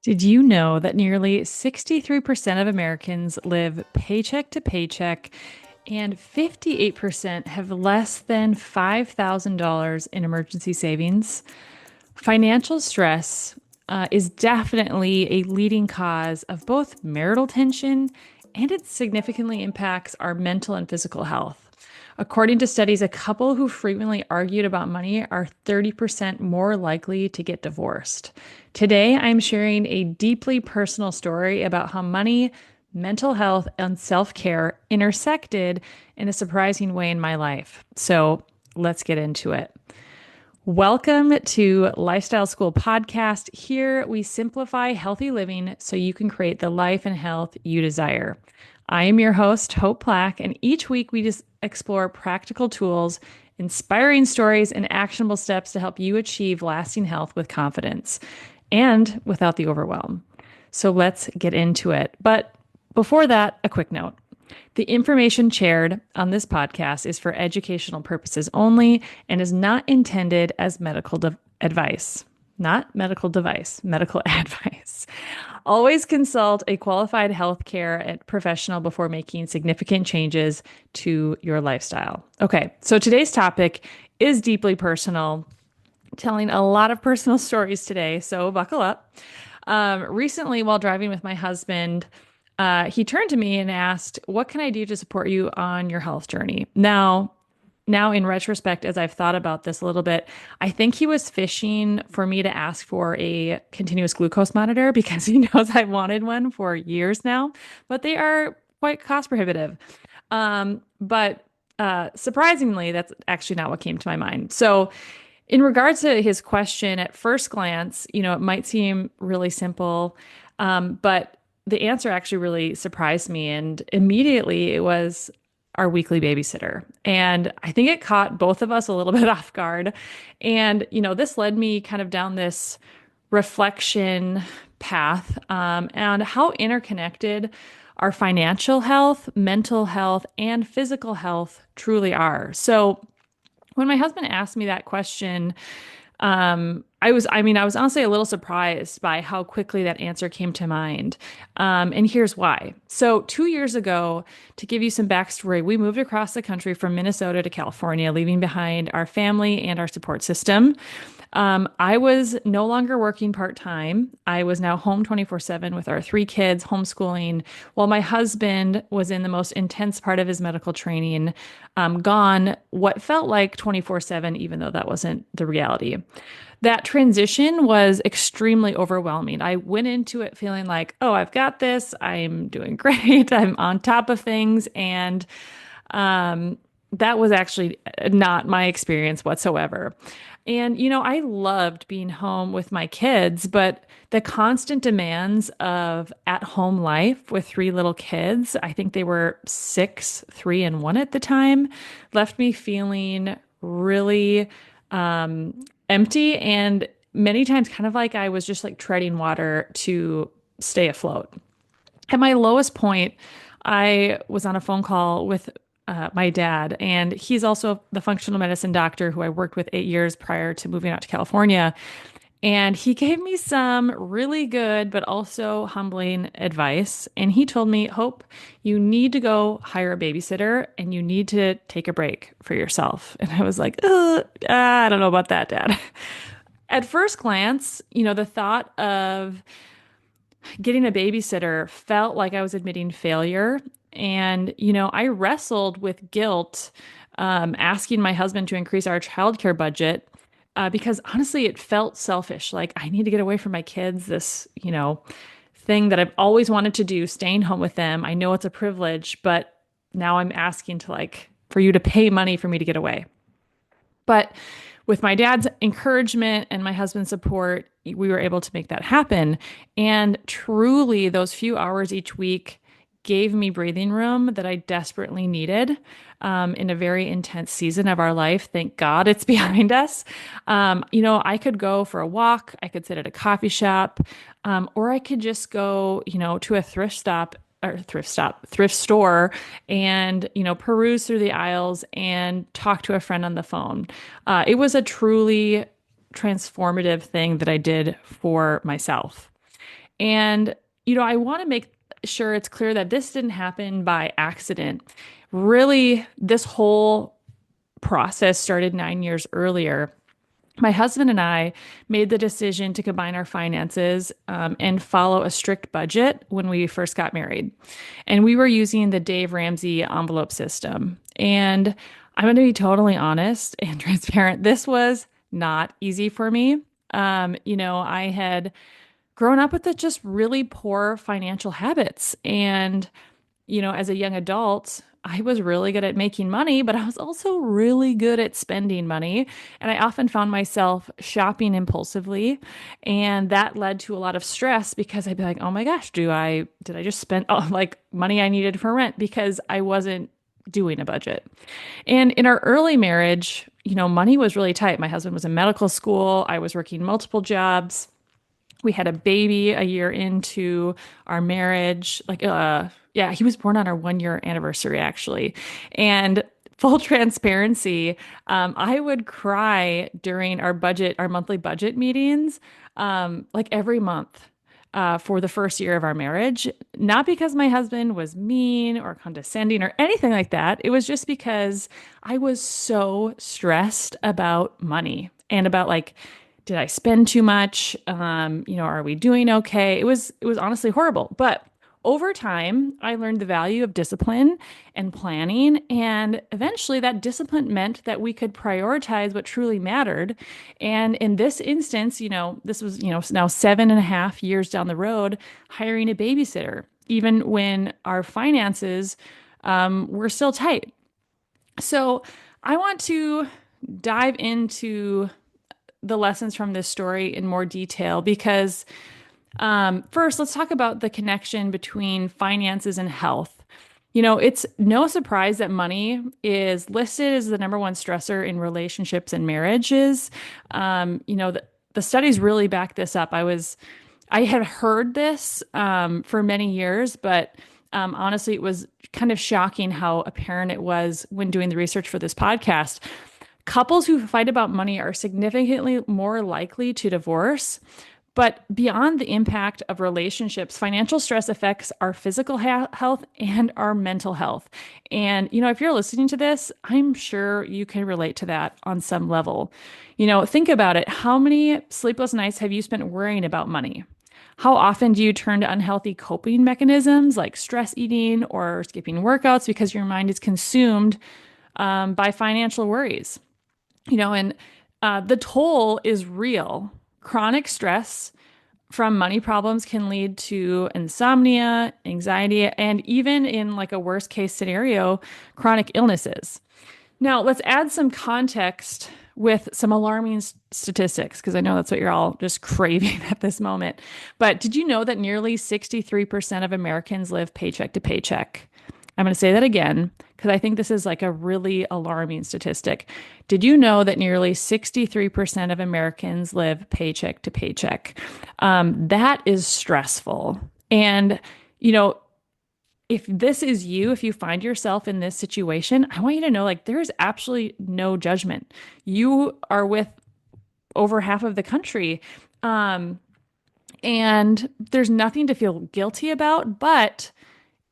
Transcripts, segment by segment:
Did you know that nearly 63% of Americans live paycheck to paycheck and 58% have less than $5,000 in emergency savings? Financial stress is definitely a leading cause of both marital tension and it significantly impacts our mental and physical health. According to studies, a couple who frequently argued about money are 30% more likely to get divorced. Today, I'm sharing a deeply personal story about how money, mental health, and self care intersected in a surprising way in my life. So let's get into it. Welcome to Lifestyle School Podcast. Here we simplify healthy living so you can create the life and health you desire. I am your host, Hope Plack, and each week we just explore practical tools, inspiring stories, and actionable steps to help you achieve lasting health with confidence and without the overwhelm. So let's get into it. But before that, a quick note. The information shared on this podcast is for educational purposes only and is not intended as medical advice. Not medical device, medical advice. Always consult a qualified healthcare professional before making significant changes to your lifestyle. Okay, so today's topic is deeply personal, telling a lot of personal stories today, so buckle up. Recently, while driving with my husband, he turned to me and asked, "What can I do to support you on your health journey?" Now, in retrospect, as I've thought about this a little bit, I think he was fishing for me to ask for a continuous glucose monitor because he knows I've wanted one for years now, but they are quite cost prohibitive. But surprisingly, that's actually not what came to my mind. So, in regards to his question, at first glance, it might seem really simple, but the answer actually really surprised me. And immediately it was our weekly babysitter. And I think it caught both of us a little bit off guard. And, this led me kind of down this reflection path and how interconnected our financial health, mental health, and physical health truly are. So, when my husband asked me that question, I was honestly a little surprised by how quickly that answer came to mind. And here's why. So, 2 years ago, to give you some backstory, we moved across the country from Minnesota to California, leaving behind our family and our support system. I was no longer working part time. I was now home 24/7 with our three kids, homeschooling, while my husband was in the most intense part of his medical training, gone what felt like 24/7, even though that wasn't the reality. That transition was extremely overwhelming. I went into it feeling like, oh, I've got this. I'm doing great. I'm on top of things. And that was actually not my experience whatsoever. And, I loved being home with my kids, but the constant demands of at home life with three little kids, I think they were 6, 3, and 1 at the time, left me feeling really empty and many times kind of like I was just like treading water to stay afloat. At my lowest point, I was on a phone call with my dad, and he's also the functional medicine doctor who I worked with 8 years prior to moving out to California. And he gave me some really good, but also humbling advice. And he told me, Hope, you need to go hire a babysitter and you need to take a break for yourself. And I was like, I don't know about that, Dad. At first glance, the thought of getting a babysitter felt like I was admitting failure. And, I wrestled with guilt, asking my husband to increase our childcare budget because honestly, it felt selfish. Like I need to get away from my kids, this, thing that I've always wanted to do, staying home with them. I know it's a privilege, but now I'm asking to for you to pay money for me to get away. But with my dad's encouragement and my husband's support, we were able to make that happen. And truly, those few hours each week gave me breathing room that I desperately needed in a very intense season of our life. Thank God it's behind us. I could go for a walk, I could sit at a coffee shop, or I could just go, to a thrift store and, peruse through the aisles and talk to a friend on the phone. It was a truly transformative thing that I did for myself. And, I want to make sure it's clear that this didn't happen by accident. Really, this whole process started 9 years earlier. My husband and I made the decision to combine our finances and follow a strict budget when we first got married. And we were using the Dave Ramsey envelope system. And I'm going to be totally honest and transparent. This was not easy for me. I had grown up with just really poor financial habits. And as a young adult, I was really good at making money, but I was also really good at spending money. And I often found myself shopping impulsively. And that led to a lot of stress because I'd be like, oh my gosh, did I just spend like money I needed for rent because I wasn't doing a budget. And in our early marriage, money was really tight. My husband was in medical school. I was working multiple jobs. We had a baby a year into our marriage. Yeah, he was born on our 1 year anniversary, actually. And full transparency, I would cry during our monthly budget meetings, like every month. For the first year of our marriage, not because my husband was mean or condescending or anything like that. It was just because I was so stressed about money and about like, did I spend too much? Are we doing okay? It was honestly horrible. But over time, I learned the value of discipline and planning. And eventually, that discipline meant that we could prioritize what truly mattered. And in this instance, this was, now 7.5 years down the road, hiring a babysitter, even when our finances were still tight. So I want to dive into the lessons from this story in more detail because first, let's talk about the connection between finances and health. It's no surprise that money is listed as the number one stressor in relationships and marriages. The studies really back this up. I had heard this for many years, but honestly, it was kind of shocking how apparent it was when doing the research for this podcast. Couples who fight about money are significantly more likely to divorce. But beyond the impact of relationships, financial stress affects our physical health and our mental health. And, if you're listening to this, I'm sure you can relate to that on some level. Think about it. How many sleepless nights have you spent worrying about money? How often do you turn to unhealthy coping mechanisms like stress eating or skipping workouts because your mind is consumed by financial worries? And the toll is real. Chronic stress from money problems can lead to insomnia, anxiety, and even in like a worst case scenario, chronic illnesses. Now, let's add some context with some alarming statistics, because I know that's what you're all just craving at this moment. But did you know that nearly 63% of Americans live paycheck to paycheck? I'm going to say that again because I think this is like a really alarming statistic. Did you know that nearly 63% of Americans live paycheck to paycheck? That is stressful. And, if this is you, if you find yourself in this situation, I want you to know like there is absolutely no judgment. You are with over half of the country. And there's nothing to feel guilty about, but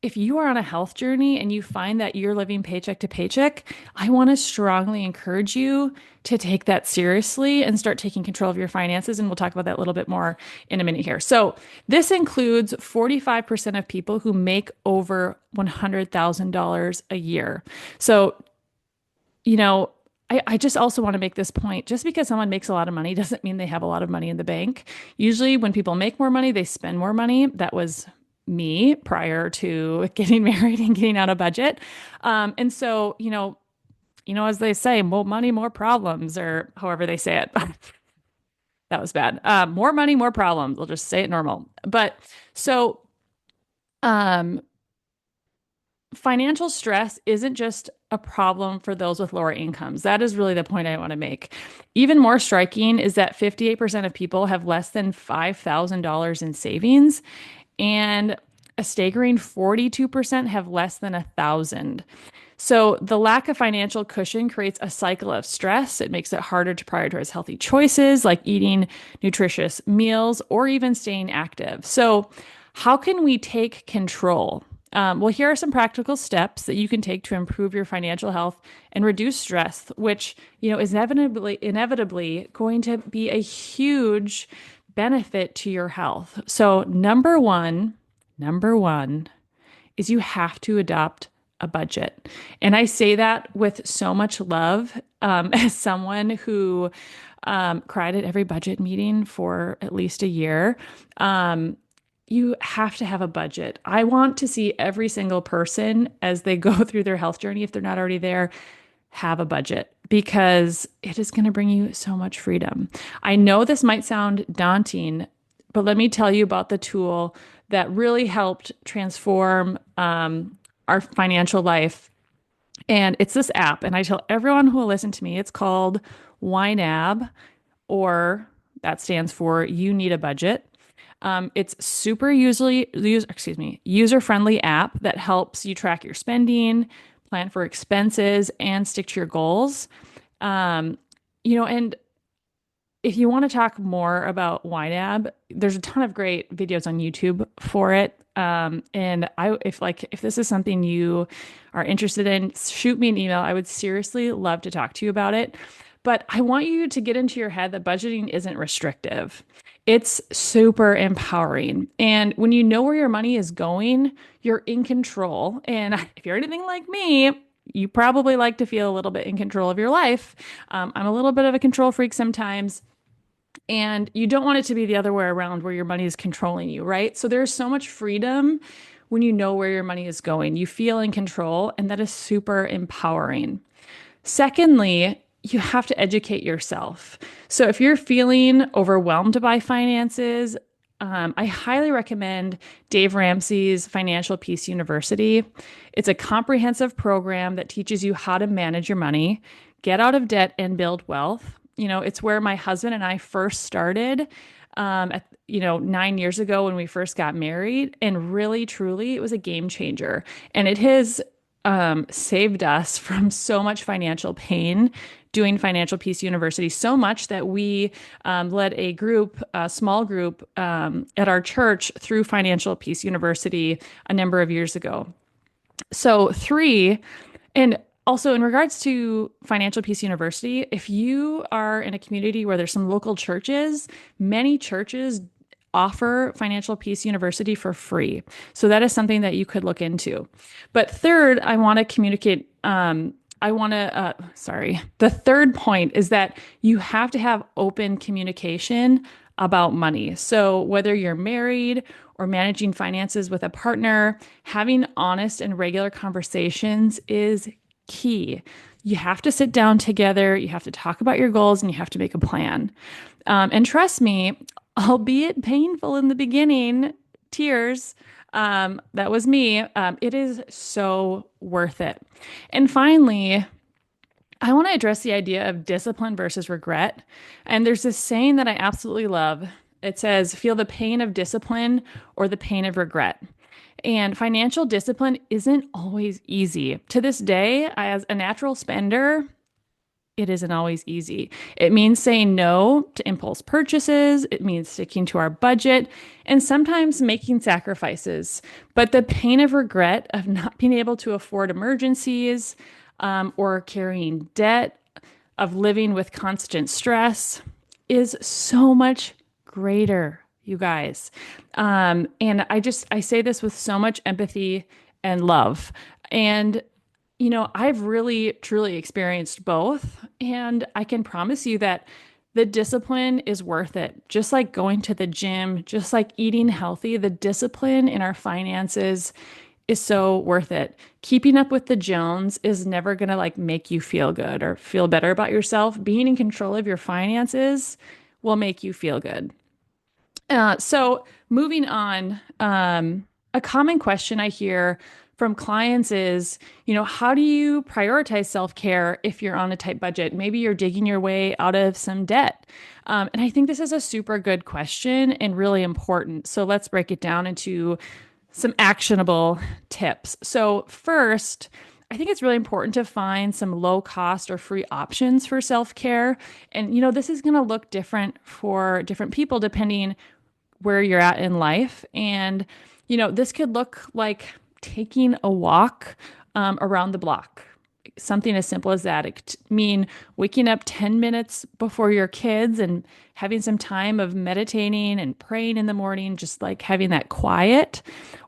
if you are on a health journey and you find that you're living paycheck to paycheck, I want to strongly encourage you to take that seriously and start taking control of your finances. And we'll talk about that a little bit more in a minute here. So this includes 45% of people who make over $100,000 a year. So, I just also want to make this point. Just because someone makes a lot of money doesn't mean they have a lot of money in the bank. Usually when people make more money, they spend more money. That was me prior to getting married and getting out of budget. And so, as they say, more money, more problems, or however they say it. That was bad. More money, more problems. We'll just say it normal. But so, um, financial stress isn't just a problem for those with lower incomes. That is really the point I want to make. Even more striking is that 58% of people have less than $5,000 in savings. And A staggering 42% have less than 1,000. So the lack of financial cushion creates a cycle of stress. It makes it harder to prioritize healthy choices like eating nutritious meals or even staying active. So, how can we take control? Well, here are some practical steps that you can take to improve your financial health and reduce stress, which is inevitably going to be a huge benefit to your health. So, number one is you have to adopt a budget. And I say that with so much love as someone who cried at every budget meeting for at least a year. You have to have a budget. I want to see every single person as they go through their health journey, if they're not already there, have a budget because it is going to bring you so much freedom. I know this might sound daunting, but let me tell you about the tool that really helped transform our financial life. And it's this app. And I tell everyone who will listen to me, it's called YNAB, or that stands for You Need a Budget. It's super user friendly app that helps you track your spending, plan for expenses, and stick to your goals. Um, and if you want to talk more about YNAB, there's a ton of great videos on YouTube for it. And if this is something you are interested in, shoot me an email. I would seriously love to talk to you about it. But I want you to get into your head that budgeting isn't restrictive. It's super empowering. And when you know where your money is going, you're in control. And if you're anything like me, you probably like to feel a little bit in control of your life. I'm a little bit of a control freak sometimes. And you don't want it to be the other way around where your money is controlling you, right? So there's so much freedom when you know where your money is going. You feel in control, and that is super empowering. Secondly, you have to educate yourself. So if you're feeling overwhelmed by finances, I highly recommend Dave Ramsey's Financial Peace University. It's a comprehensive program that teaches you how to manage your money, get out of debt, and build wealth. It's where my husband and I first started 9 years ago when we first got married. And really, truly, it was a game changer. And it has saved us from so much financial pain doing Financial Peace University, so much that we led a small group at our church through Financial Peace University a number of years ago. So, three, and also in regards to Financial Peace University, if you are in a community where there's some local churches, many churches offer Financial Peace University for free. So that is something that you could look into. But third, I want to communicate. The third point is that you have to have open communication about money. So whether you're married or managing finances with a partner, having honest and regular conversations is key. You have to sit down together, you have to talk about your goals, and you have to make a plan. And trust me, albeit painful in the beginning, tears, that was me. It is so worth it. And finally, I want to address the idea of discipline versus regret. And there's this saying that I absolutely love. It says, feel the pain of discipline or the pain of regret. And financial discipline isn't always easy. To this day, as a natural spender, it isn't always easy. It means saying no to impulse purchases. It means sticking to our budget and sometimes making sacrifices. But the pain of regret of not being able to afford emergencies, or carrying debt, of living with constant stress is so much greater, you guys. And I say this with so much empathy and love. And I've really, truly experienced both. And I can promise you that the discipline is worth it. Just like going to the gym, just like eating healthy, the discipline in our finances is so worth it. Keeping up with the Jones is never going to make you feel good or feel better about yourself. Being in control of your finances will make you feel good. So moving on, a common question I hear from clients is, how do you prioritize self-care if you're on a tight budget? Maybe you're digging your way out of some debt. And I think this is a super good question and really important. So let's break it down into some actionable tips. So, first, I think it's really important to find some low cost or free options for self care. And, this is going to look different for different people depending where you're at in life. And, this could look like taking a walk around the block. Something as simple as that. It could mean waking up 10 minutes before your kids and having some time of meditating and praying in the morning, just like having that quiet,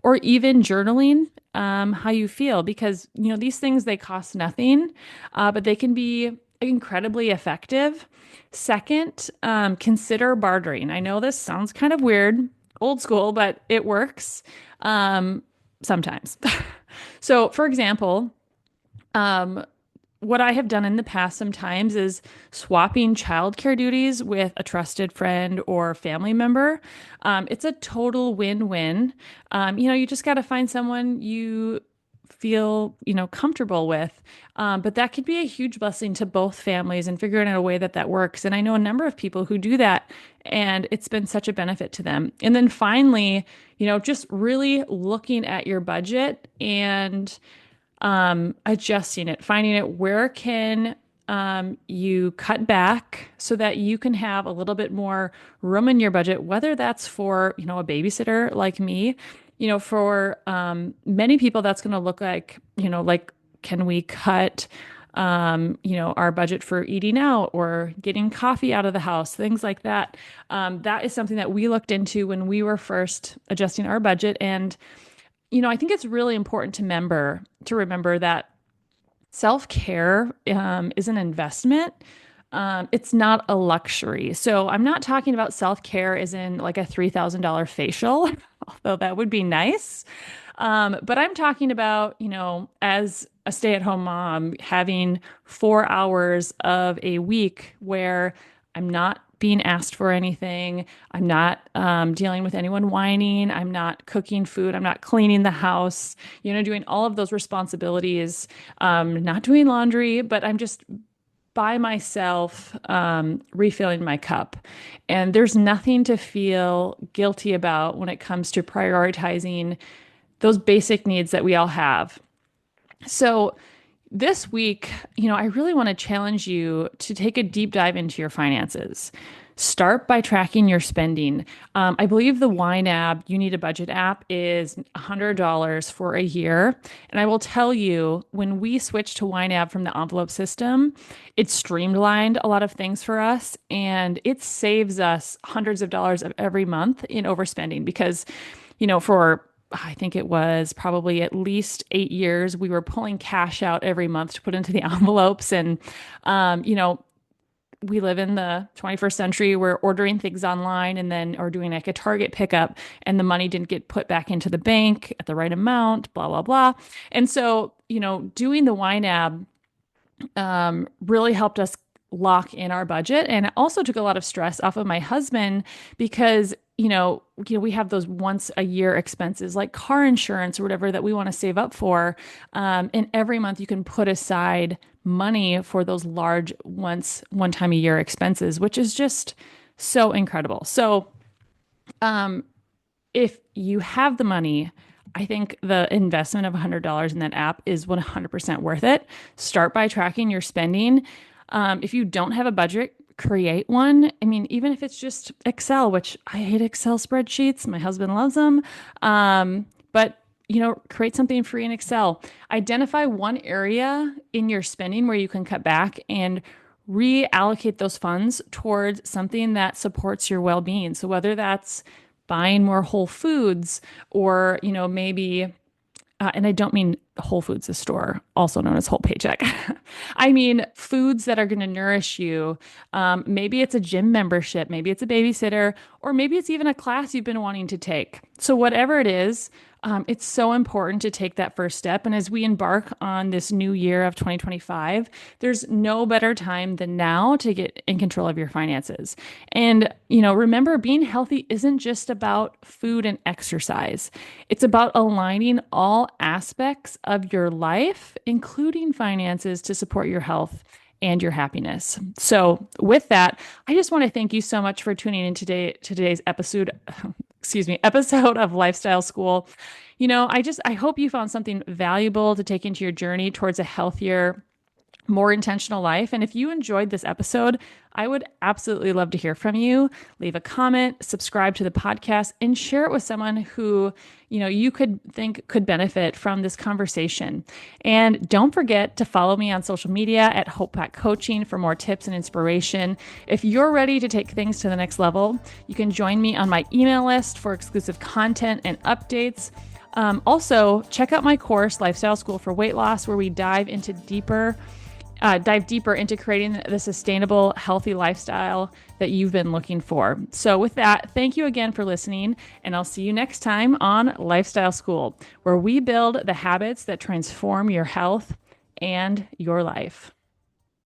or even journaling how you feel, because, these things, they cost nothing, but they can be incredibly effective. Second, consider bartering. I know this sounds kind of weird, old school, but it works sometimes. So, for example, um, what I have done in the past sometimes is swapping childcare duties with a trusted friend or family member. It's a total win-win. You just got to find someone you feel, comfortable with. But that could be a huge blessing to both families and figuring out a way that that works. And I know a number of people who do that, and it's been such a benefit to them. And then finally, just really looking at your budget and adjusting it, finding it where can you cut back so that you can have a little bit more room in your budget, whether that's for, a babysitter like me, for many people, that's going to look like, can we cut, our budget for eating out or getting coffee out of the house, things like that. That is something that we looked into when we were first adjusting our budget. And I think it's really important to remember that self-care is an investment. It's not a luxury. So I'm not talking about self-care as in like a $3,000 facial, although that would be nice. But I'm talking about, as a stay-at-home mom, having 4 hours of a week where I'm not being asked for anything. I'm not dealing with anyone whining. I'm not cooking food. I'm not cleaning the house, doing all of those responsibilities, not doing laundry, but I'm just by myself, refilling my cup. And there's nothing to feel guilty about when it comes to prioritizing those basic needs that we all have. So, this week, I really want to challenge you to take a deep dive into your finances. Start by tracking your spending. I believe the YNAB, You Need a Budget app, is $100 for a year. And I will tell you, when we switched to YNAB from the envelope system, it streamlined a lot of things for us, and it saves us hundreds of dollars of every month in overspending because, for I think it was probably at least 8 years, we were pulling cash out every month to put into the envelopes. And, we live in the 21st century. We're ordering things online and then or doing like a Target pickup, and the money didn't get put back into the bank at the right amount, blah, blah, blah. And so, doing the YNAB really helped us lock in our budget. And it also took a lot of stress off of my husband because, we have those once a year expenses like car insurance or whatever that we want to save up for. And every month you can put aside money for those large one time a year expenses, which is just so incredible. So, if you have the money, I think the investment of $100 in that app is 100% worth it. Start by tracking your spending. If you don't have a budget, create one. I mean, even if it's just Excel, which I hate Excel spreadsheets. My husband loves them. But create something free in Excel. Identify one area in your spending where you can cut back and reallocate those funds towards something that supports your well-being. So whether that's buying more whole foods or, maybe and I don't mean Whole Foods, the store, also known as Whole Paycheck. I mean foods that are going to nourish you. Maybe it's a gym membership, maybe it's a babysitter, or maybe it's even a class you've been wanting to take. So whatever it is, it's so important to take that first step. And as we embark on this new year of 2025, there's no better time than now to get in control of your finances. And, remember, being healthy isn't just about food and exercise. It's about aligning all aspects of your life, including finances, to support your health and your happiness. So with that, I just want to thank you so much for tuning in today's episode. episode of Lifestyle School. I hope you found something valuable to take into your journey towards a healthier, more intentional life. And if you enjoyed this episode, I would absolutely love to hear from you. Leave a comment, subscribe to the podcast, and share it with someone who, you could think could benefit from this conversation. And don't forget to follow me on social media at Hope Plack Coaching for more tips and inspiration. If you're ready to take things to the next level, you can join me on my email list for exclusive content and updates. Also, check out my course, Lifestyle School for Weight Loss, where we dive deeper into creating the sustainable, healthy lifestyle that you've been looking for. So with that, thank you again for listening, and I'll see you next time on Lifestyle School, where we build the habits that transform your health and your life.